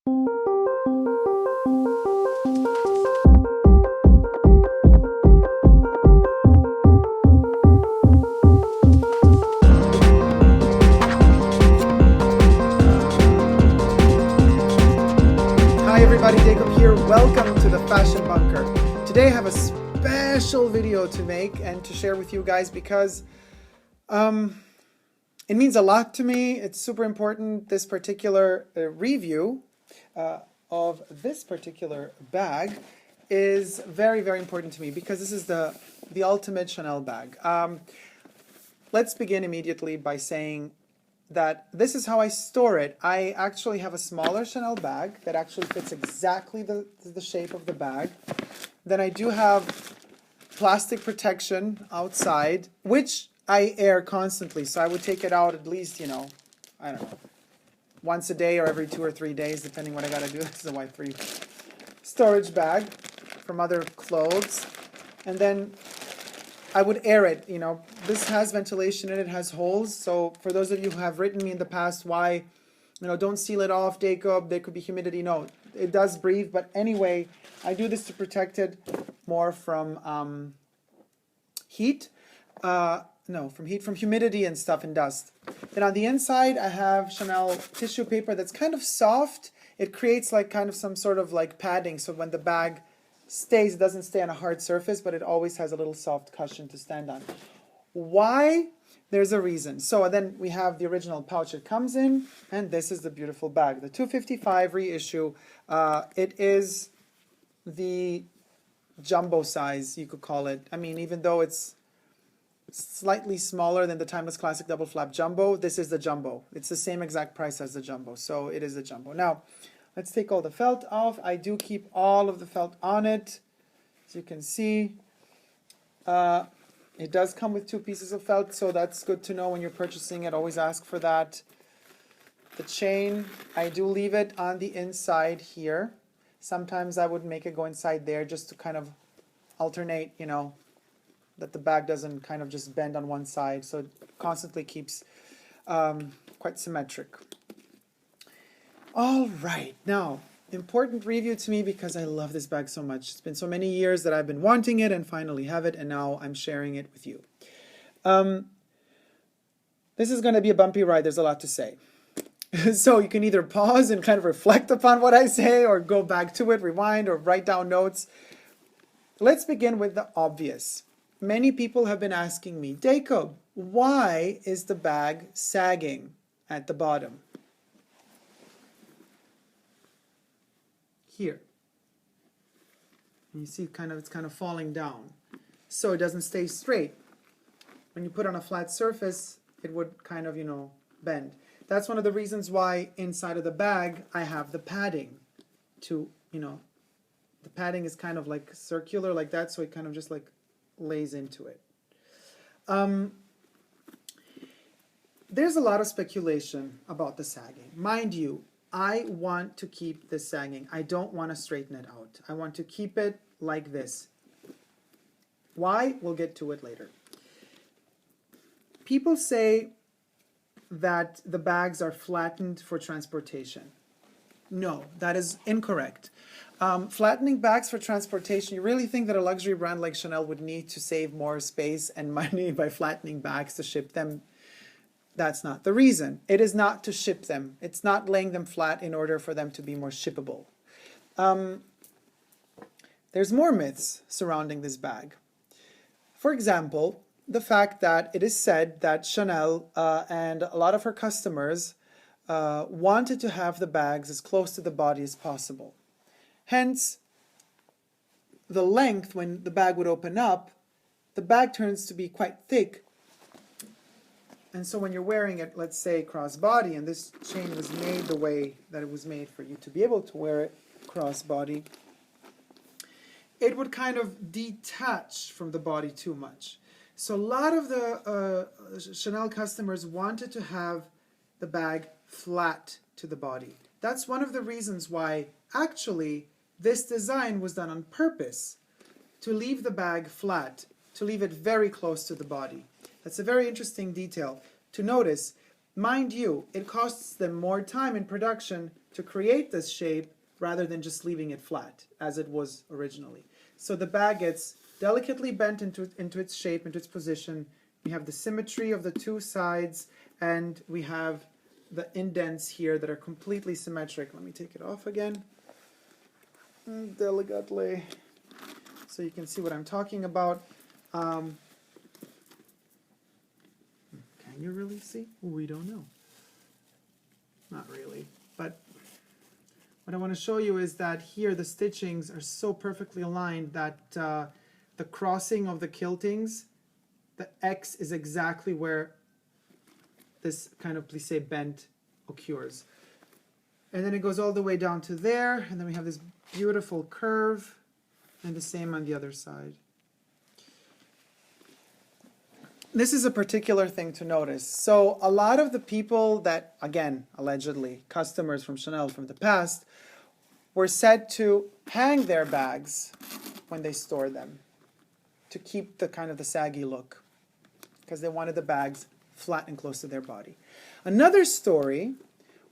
Hi everybody, Dacob here. Welcome to the Fashion Bunker. Today I have a special video to make and to share with you guys because it means a lot to me. It's super important. This particular review of this particular bag is very, very important to me because this is the ultimate Chanel bag. Let's begin immediately by saying that this is how I store it. I actually have a smaller Chanel bag that actually fits exactly the shape of the bag. Then I do have plastic protection outside, which I air constantly. So I would take it out at least, I don't know, once a day or every 2 or 3 days, depending what I gotta do. This is a wipe-free storage bag from other clothes. And then I would air it, This has ventilation in it, has holes. So for those of you who have written me in the past why, don't seal it off, Dacob, there could be humidity. No, it does breathe. But anyway, I do this to protect it more from heat. From humidity and stuff and dust. Then on the inside, I have Chanel tissue paper that's kind of soft. It creates like kind of some sort of like padding. So when the bag stays, it doesn't stay on a hard surface, but it always has a little soft cushion to stand on. Why? There's a reason. So then we have the original pouch it comes in, and this is the beautiful bag, the 2.55 Reissue. It is the jumbo size, you could call it. I mean, even though it's slightly smaller than the Timeless Classic Double Flap Jumbo, this is the jumbo. It's the same exact price as the jumbo, so it is the jumbo. Now, let's take all the felt off. I do keep all of the felt on it. As you can see, it does come with 2 pieces of felt, so that's good to know when you're purchasing it. Always ask for that. The chain, I do leave it on the inside here. Sometimes I would make it go inside there just to kind of alternate, that the bag doesn't kind of just bend on one side, so it constantly keeps quite symmetric. All right, now, important review to me because I love this bag so much. It's been so many years that I've been wanting it and finally have it, and now I'm sharing it with you. This is going to be a bumpy ride. There's a lot to say. So you can either pause and kind of reflect upon what I say or go back to it, rewind, or write down notes. Let's begin with the obvious. Many people have been asking me, Dacob, why is the bag sagging at the bottom? Here. And you see it's kind of falling down. So it doesn't stay straight. When you put it on a flat surface, it would kind of, bend. That's one of the reasons why inside of the bag I have the padding to, the padding is kind of like circular like that, so it kind of just like lays into it. There's a lot of speculation about the sagging. Mind you, I want to keep this sagging. I don't want to straighten it out. I want to keep it like this. Why? We'll get to it later. People say that the bags are flattened for transportation. No, that is incorrect. Flattening bags for transportation, you really think that a luxury brand like Chanel would need to save more space and money by flattening bags to ship them? That's not the reason. It is not to ship them. It's not laying them flat in order for them to be more shippable. There's more myths surrounding this bag. For example, the fact that it is said that Chanel and a lot of her customers wanted to have the bags as close to the body as possible. Hence, the length, when the bag would open up, the bag turns to be quite thick. And so when you're wearing it, let's say crossbody, and this chain was made the way that it was made for you to be able to wear it crossbody, it would kind of detach from the body too much. So a lot of the Chanel customers wanted to have the bag flat to the body. That's one of the reasons why actually this design was done on purpose, to leave the bag flat, to leave it very close to the body. That's a very interesting detail to notice. Mind you, it costs them more time in production to create this shape rather than just leaving it flat as it was originally. So the bag gets delicately bent into its shape, into its position. We have the symmetry of the two sides, and we have the indents here that are completely symmetric. Let me take it off again. Delicately, so you can see what I'm talking about. Can you really see? We don't know. Not really, but what I want to show you is that here the stitchings are so perfectly aligned that the crossing of the quiltings, the X is exactly where this kind of plissé bend occurs. And then it goes all the way down to there, and then we have this beautiful curve, and the same on the other side. This is a particular thing to notice. So a lot of the people that, again, allegedly, customers from Chanel from the past, were said to hang their bags when they store them to keep the kind of the saggy look, because they wanted the bags flat and close to their body. Another story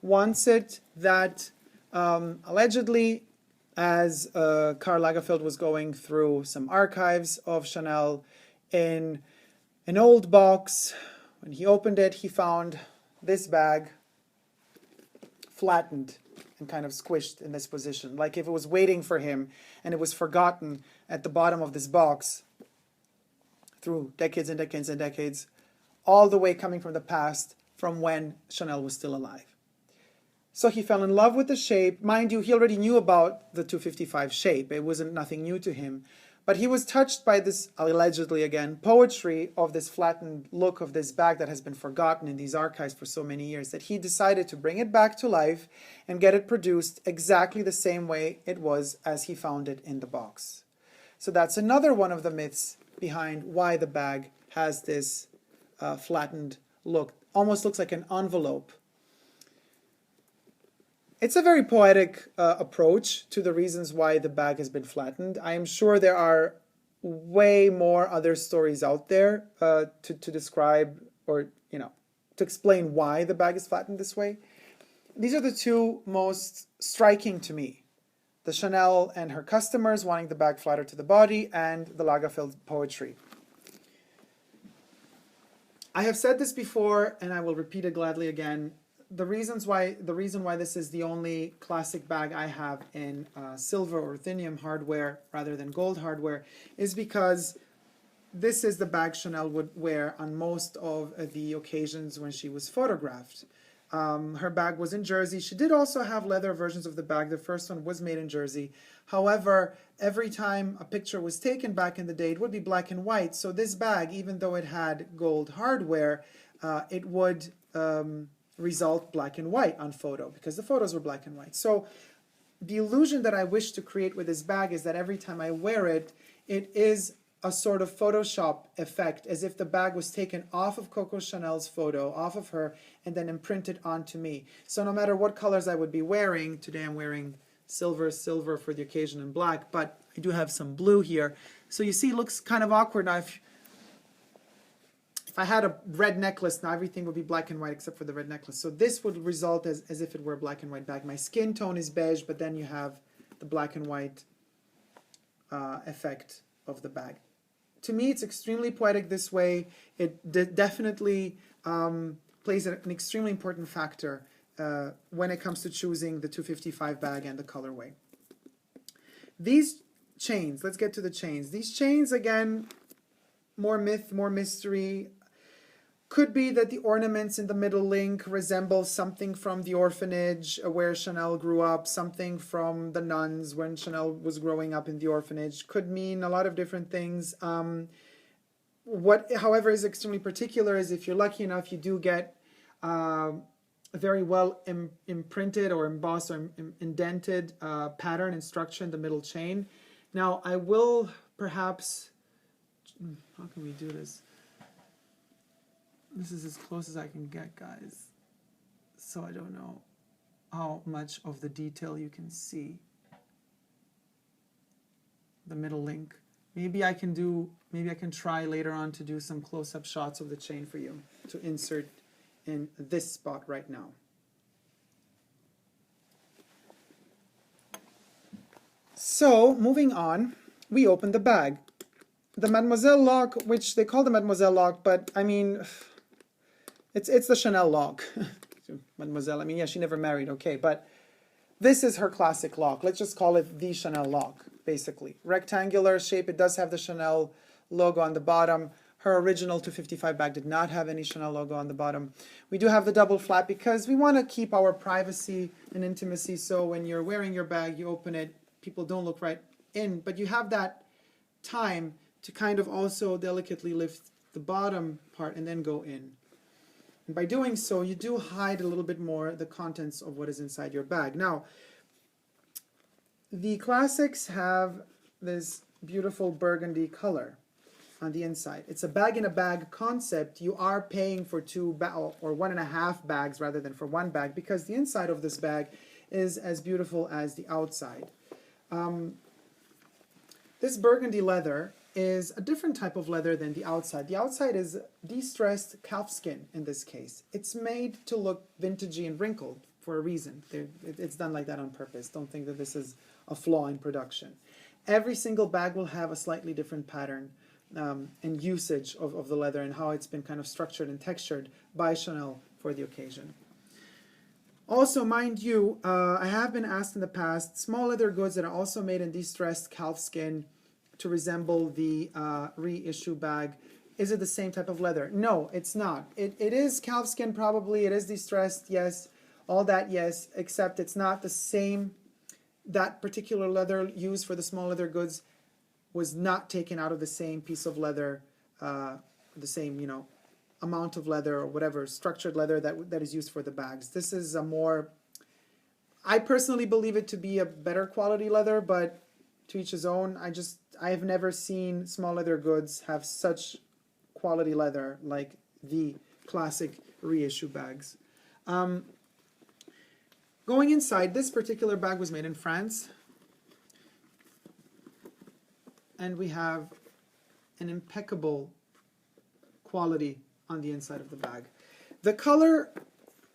wants it that allegedly, as Karl Lagerfeld was going through some archives of Chanel, in an old box, when he opened it, he found this bag flattened and kind of squished in this position, like if it was waiting for him and it was forgotten at the bottom of this box through decades and decades and decades, all the way coming from the past, from when Chanel was still alive. So he fell in love with the shape. Mind you, he already knew about the 255 shape. It wasn't nothing new to him. But he was touched by this, allegedly again, poetry of this flattened look of this bag that has been forgotten in these archives for so many years, that he decided to bring it back to life and get it produced exactly the same way it was as he found it in the box. So that's another one of the myths behind why the bag has this flattened look. Almost looks like an envelope. It's a very poetic approach to the reasons why the bag has been flattened. I am sure there are way more other stories out there to describe or, to explain why the bag is flattened this way. These are the two most striking to me. The Chanel and her customers wanting the bag flatter to the body, and the Lagerfeld poetry. I have said this before, and I will repeat it gladly again. The reason why this is the only classic bag I have in silver or ruthenium hardware rather than gold hardware is because this is the bag Chanel would wear on most of the occasions when she was photographed. Her bag was in jersey. She did also have leather versions of the bag. The first one was made in jersey. However, every time a picture was taken back in the day, it would be black and white. So this bag, even though it had gold hardware, it would result black and white on photo because the photos were black and white. So the illusion that I wish to create with this bag is that every time I wear it, it is a sort of Photoshop effect, as if the bag was taken off of Coco Chanel's photo, off of her, and then imprinted onto me. So no matter what colors I would be wearing, today I'm wearing silver for the occasion and black, but I do have some blue here. So you see, it looks kind of awkward now. If I had a red necklace, now everything would be black and white except for the red necklace. So this would result as if it were a black and white bag. My skin tone is beige, but then you have the black and white effect of the bag. To me, it's extremely poetic this way. It definitely plays an extremely important factor when it comes to choosing the 255 bag and the colorway. These chains, let's get to the chains. These chains, again, more myth, more mystery. Could be that the ornaments in the middle link resemble something from the orphanage where Chanel grew up, something from the nuns when Chanel was growing up in the orphanage. Could mean a lot of different things. What, however, is extremely particular is if you're lucky enough, you do get a very well imprinted or embossed or indented pattern and structure in the middle chain. Now, I will perhaps, how can we do this? This is as close as I can get, guys. So I don't know how much of the detail you can see. The middle link. Maybe I can try later on to do some close-up shots of the chain for you to insert in this spot right now. So, moving on, we open the bag. The Mademoiselle lock, which they call the Mademoiselle lock, but I mean, it's the Chanel lock. Mademoiselle, I mean, yeah, she never married, okay, but this is her classic lock. Let's just call it the Chanel lock, basically. Rectangular shape, it does have the Chanel logo on the bottom. Her original 255 bag did not have any Chanel logo on the bottom. We do have the double flap because we want to keep our privacy and intimacy, so when you're wearing your bag, you open it, people don't look right in, but you have that time to kind of also delicately lift the bottom part and then go in. And by doing so, you do hide a little bit more the contents of what is inside your bag. Now, the classics have this beautiful burgundy color on the inside. It's a bag-in-a-bag concept. You are paying for two or 1.5 bags rather than for one bag because the inside of this bag is as beautiful as the outside. This burgundy leather is a different type of leather than the outside. The outside is de-stressed calfskin in this case. It's made to look vintagey and wrinkled for a reason. It's done like that on purpose. Don't think that this is a flaw in production. Every single bag will have a slightly different pattern and usage of the leather and how it's been kind of structured and textured by Chanel for the occasion. Also, mind you, I have been asked in the past, small leather goods that are also made in de-stressed calfskin to resemble the reissue bag, is it the same type of leather? No, it's not. It is calfskin probably, it is de-stressed, yes, all that, yes, except it's not the same. That particular leather used for the small leather goods was not taken out of the same piece of leather, the same, amount of leather or whatever, structured leather that is used for the bags. This is a more, I personally believe it to be a better quality leather, but to each his own. I have never seen small leather goods have such quality leather like the classic reissue bags. Going inside, this particular bag was made in France. And we have an impeccable quality on the inside of the bag. The color,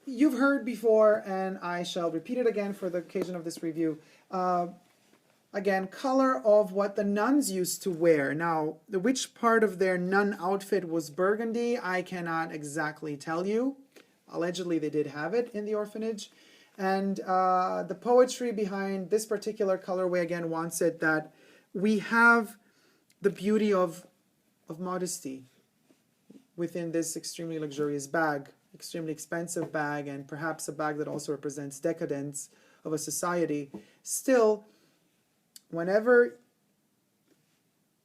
you've heard before, and I shall repeat it again for the occasion of this review. Again, color of what the nuns used to wear. Now, which part of their nun outfit was burgundy, I cannot exactly tell you. Allegedly, they did have it in the orphanage. And the poetry behind this particular colorway, again, wants it that we have the beauty of modesty within this extremely luxurious bag, extremely expensive bag, and perhaps a bag that also represents decadence of a society. Still, whenever,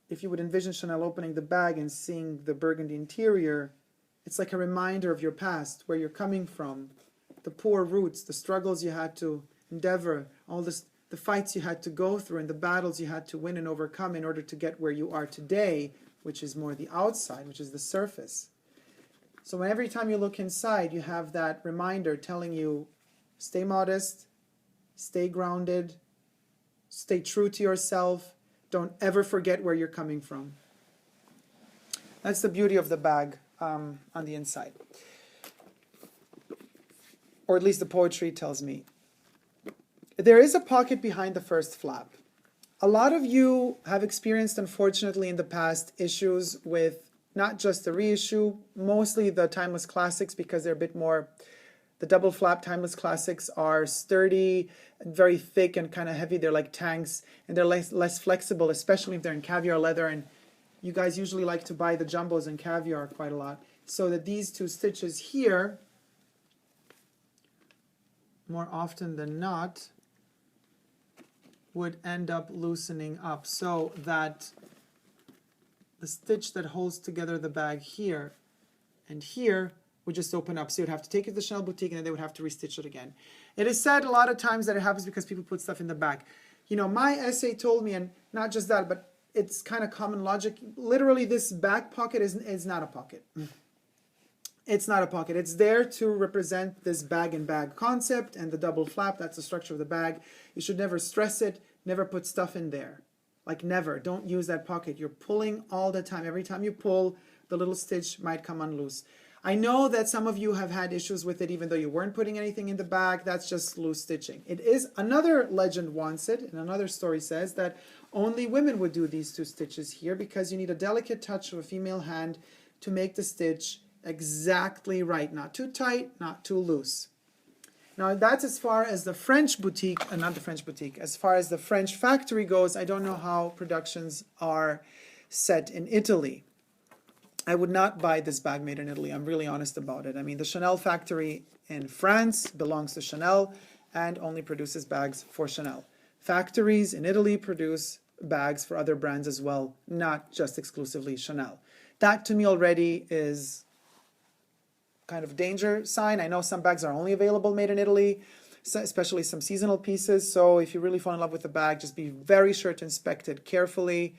if you would envision Chanel opening the bag and seeing the burgundy interior, it's like a reminder of your past, where you're coming from, the poor roots, the struggles you had to endeavor, all this, the fights you had to go through and the battles you had to win and overcome in order to get where you are today, which is more the outside, which is the surface. So every time you look inside, you have that reminder telling you, stay modest, stay grounded, stay true to yourself, don't ever forget where you're coming from. That's the beauty of the bag on the inside. Or at least the poetry tells me. There is a pocket behind the first flap. A lot of you have experienced, unfortunately, in the past issues with not just the reissue, mostly the timeless classics because they're a bit more, the double flap timeless classics are sturdy, and very thick and kind of heavy. They're like tanks and they're less flexible, especially if they're in caviar leather. And you guys usually like to buy the jumbos in caviar quite a lot. So that these two stitches here, more often than not, would end up loosening up so that the stitch that holds together the bag here and here would just open up. So you'd have to take it to the Chanel boutique and then they would have to restitch it again. It is said a lot of times that it happens because people put stuff in the bag. My essay told me, and not just that, but it's kind of common logic. Literally, this back pocket is not a pocket. It's not a pocket. It's there to represent this bag-in-bag concept and the double flap. That's the structure of the bag. You should never stress it. Never put stuff in there. Like never. Don't use that pocket. You're pulling all the time. Every time you pull, the little stitch might come unloose. I know that some of you have had issues with it even though you weren't putting anything in the bag. That's just loose stitching. It is, another legend wants it, and another story says that only women would do these 2 stitches here because you need a delicate touch of a female hand to make the stitch exactly right. Not too tight, not too loose. Now that's as far as the French boutique, not the French boutique, as far as the French factory goes. I don't know how productions are set in Italy. I would not buy this bag made in Italy. I'm really honest about it. I mean, the Chanel factory in France belongs to Chanel and only produces bags for Chanel. Factories in Italy produce bags for other brands as well, not just exclusively Chanel. That to me already is kind of danger sign. I know some bags are only available made in Italy, especially some seasonal pieces. So if you really fall in love with the bag, just be very sure to inspect it carefully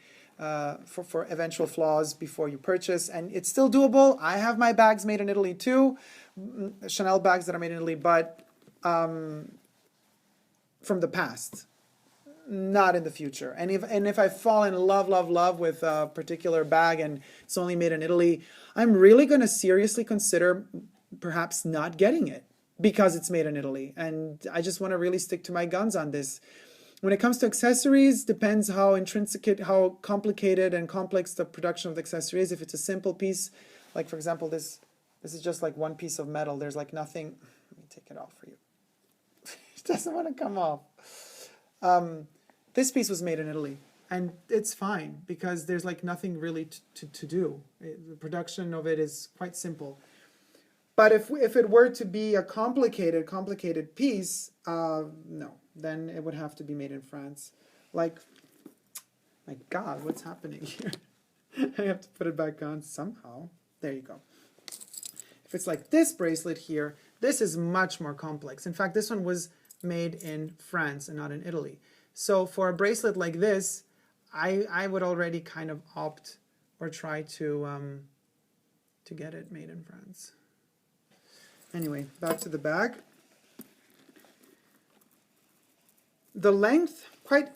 for eventual flaws before you purchase. And it's still doable. I have my bags made in Italy too, Chanel bags that are made in Italy, but from the past, not in the future. And if I fall in love with a particular bag and it's only made in Italy, I'm really going to seriously consider perhaps not getting it because it's made in Italy. And I just want to really stick to my guns on this. When it comes to accessories, depends how intrinsic, how complicated and complex the production of the accessory is. If it's a simple piece, like for example, this is just like one piece of metal. There's like nothing. Let me take it off for you. It doesn't want to come off. This piece was made in Italy, and it's fine because there's like nothing really to do. The production of it is quite simple. But if it were to be a complicated piece, no, then it would have to be made in France. Like, my God, what's happening here? I have to put it back on somehow. There you go. If it's like this bracelet here, this is much more complex. In fact, this one was made in France and not in Italy. So for a bracelet like this, I would already kind of opt or try to get it made in France. Anyway, back to the bag. The length,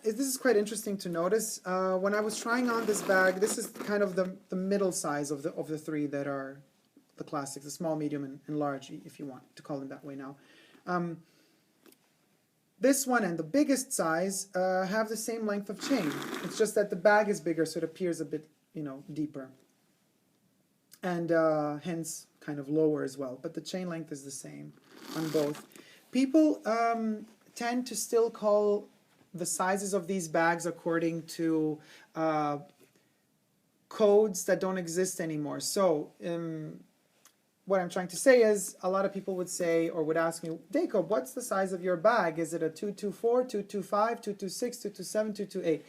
this is quite interesting to notice. When I was trying on this bag, this is kind of the middle size of the 3 that are the classics, the small, medium, and large, if you want to call them that way now. This one and the biggest size have the same length of chain. It's just that the bag is bigger, so it appears a bit, deeper. And hence kind of lower as well. But the chain length is the same on both. People tend to still call the sizes of these bags according to codes that don't exist anymore. So what I'm trying to say is a lot of people would say or would ask me, Dacob, what's the size of your bag? Is it a 224, 225, 226, 227, 228?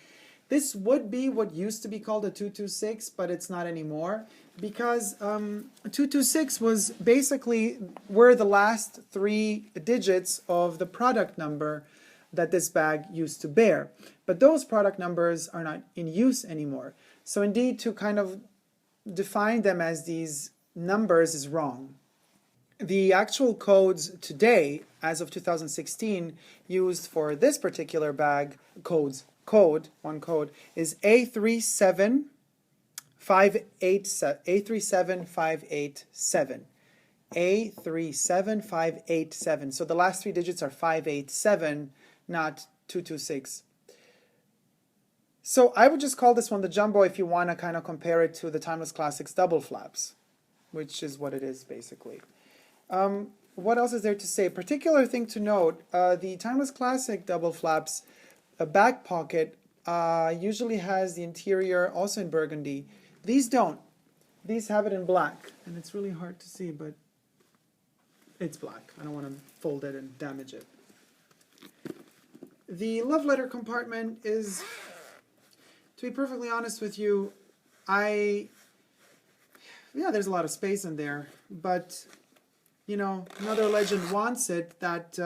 This would be what used to be called a 226, but it's not anymore because 226 was basically were the last 3 digits of the product number that this bag used to bear. But those product numbers are not in use anymore. So indeed, to kind of define them as these numbers is wrong. The actual codes today, as of 2016, used for this particular bag, one code, is A37587. A37587. So the last 3 digits are 587, not 226. So I would just call this one the jumbo if you want to kind of compare it to the Timeless Classics double flaps, which is what it is basically. What else is there to say? Particular thing to note, the Timeless Classic double flaps, a back pocket usually has the interior also in burgundy. These don't. These have it in black, and it's really hard to see, but it's black. I don't want to fold it and damage it. The love letter compartment is, to be perfectly honest with you, there's a lot of space in there, but, another legend wants it that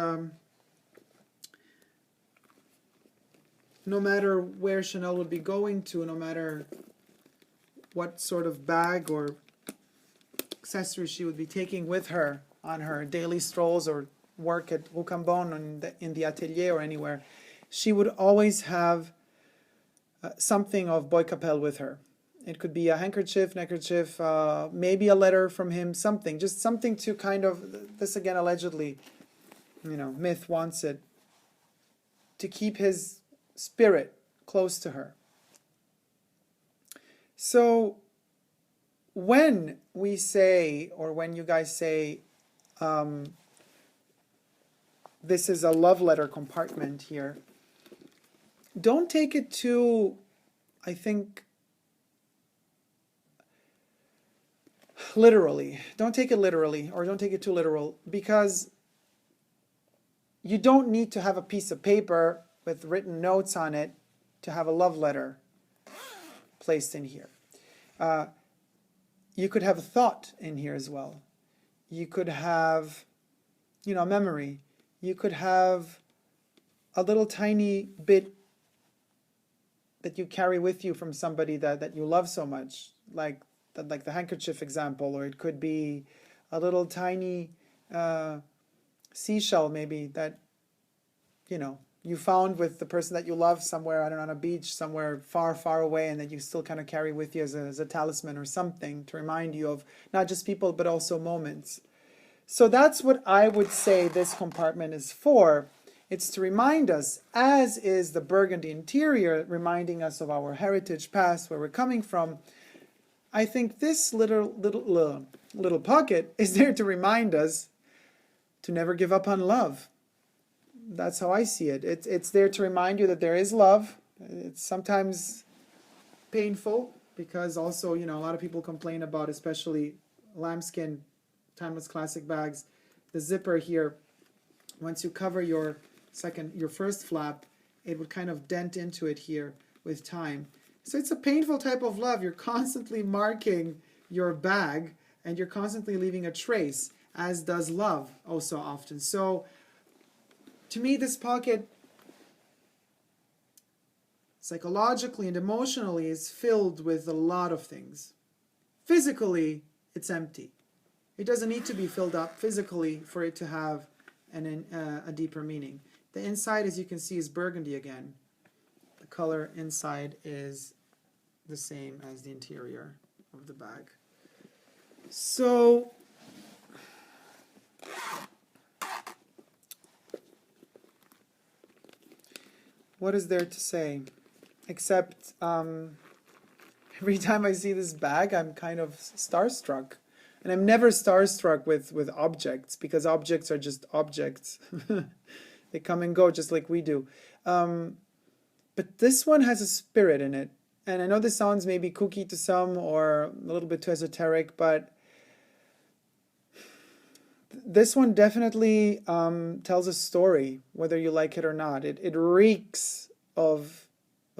no matter where Chanel would be going to, no matter what sort of bag or accessory she would be taking with her on her daily strolls or work at Rocambon in the atelier or anywhere, she would always have something of Bois Capel with her. It could be a handkerchief, neckerchief, maybe a letter from him, something. Just something to kind of, this again allegedly, myth wants it, to keep his spirit close to her. So when we say, or when you guys say, this is a love letter compartment here, don't take it too, I think, literally. Don't take it literally, or don't take it too literal, because you don't need to have a piece of paper with written notes on it to have a love letter placed in here. You could have a thought in here as well. You could have, a memory. You could have a little tiny bit that you carry with you from somebody that you love so much, like the handkerchief example, or it could be a little tiny seashell maybe that, you found with the person that you love somewhere, I don't know, on a beach somewhere far, far away, and that you still kind of carry with you as a talisman or something to remind you of not just people, but also moments. So that's what I would say this compartment is for. It's to remind us, as is the burgundy interior, reminding us of our heritage, past, where we're coming from. I think this little pocket is there to remind us to never give up on love. That's how I see it. It's there to remind you that there is love. It's sometimes painful because also, a lot of people complain about, especially lambskin, timeless classic bags, the zipper here. Once you cover your first flap, it would kind of dent into it here with time. So it's a painful type of love. You're constantly marking your bag and you're constantly leaving a trace, as does love oh so often. So to me, this pocket psychologically and emotionally is filled with a lot of things. Physically, it's empty. It doesn't need to be filled up physically for it to have a deeper meaning. The inside, as you can see, is burgundy again. The color inside is the same as the interior of the bag. So what is there to say? Except every time I see this bag, I'm kind of starstruck. And I'm never starstruck with objects, because objects are just objects. They come and go just like we do. But this one has a spirit in it. And I know this sounds maybe kooky to some or a little bit too esoteric, but this one definitely tells a story, whether you like it or not. It reeks of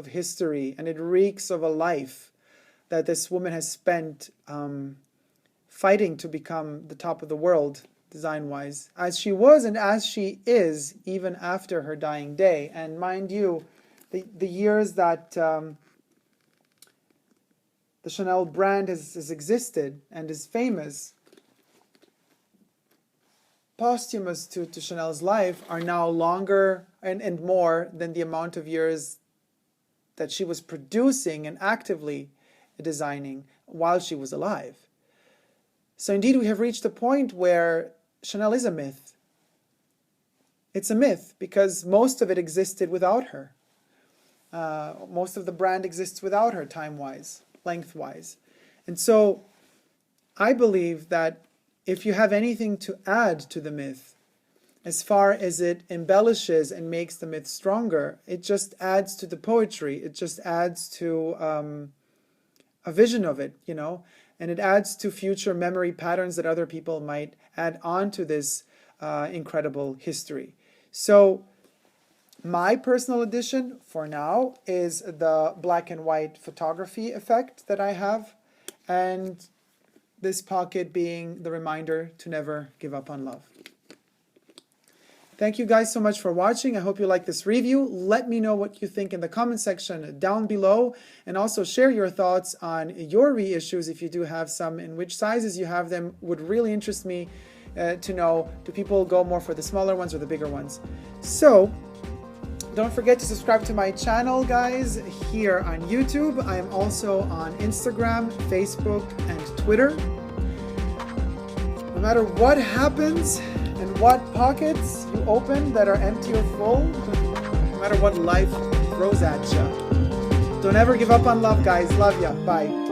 history, and it reeks of a life that this woman has spent fighting to become the top of the world, design-wise, as she was and as she is, even after her dying day. And mind you, the years that the Chanel brand has existed and is famous, posthumous to Chanel's life, are now longer and more than the amount of years that she was producing and actively designing while she was alive. So indeed, we have reached a point where Chanel is a myth. It's a myth because most of it existed without her. Most of the brand exists without her, time-wise, length-wise. And so I believe that if you have anything to add to the myth, as far as it embellishes and makes the myth stronger, it just adds to the poetry. It just adds to a vision of it, and it adds to future memory patterns that other people might add on to this incredible history. So my personal addition for now is the black and white photography effect that I have, and this pocket being the reminder to never give up on love. Thank you guys so much for watching. I hope you like this review. Let me know what you think in the comment section down below, and also share your thoughts on your reissues if you do have some, and which sizes you have them. Would really interest me to know, do people go more for the smaller ones or the bigger ones? So Don't forget to subscribe to my channel, guys, here on YouTube. I am also on Instagram, Facebook, and Twitter. No matter what happens and what pockets you open that are empty or full, no matter what life throws at you, don't ever give up on love, guys. Love ya. Bye.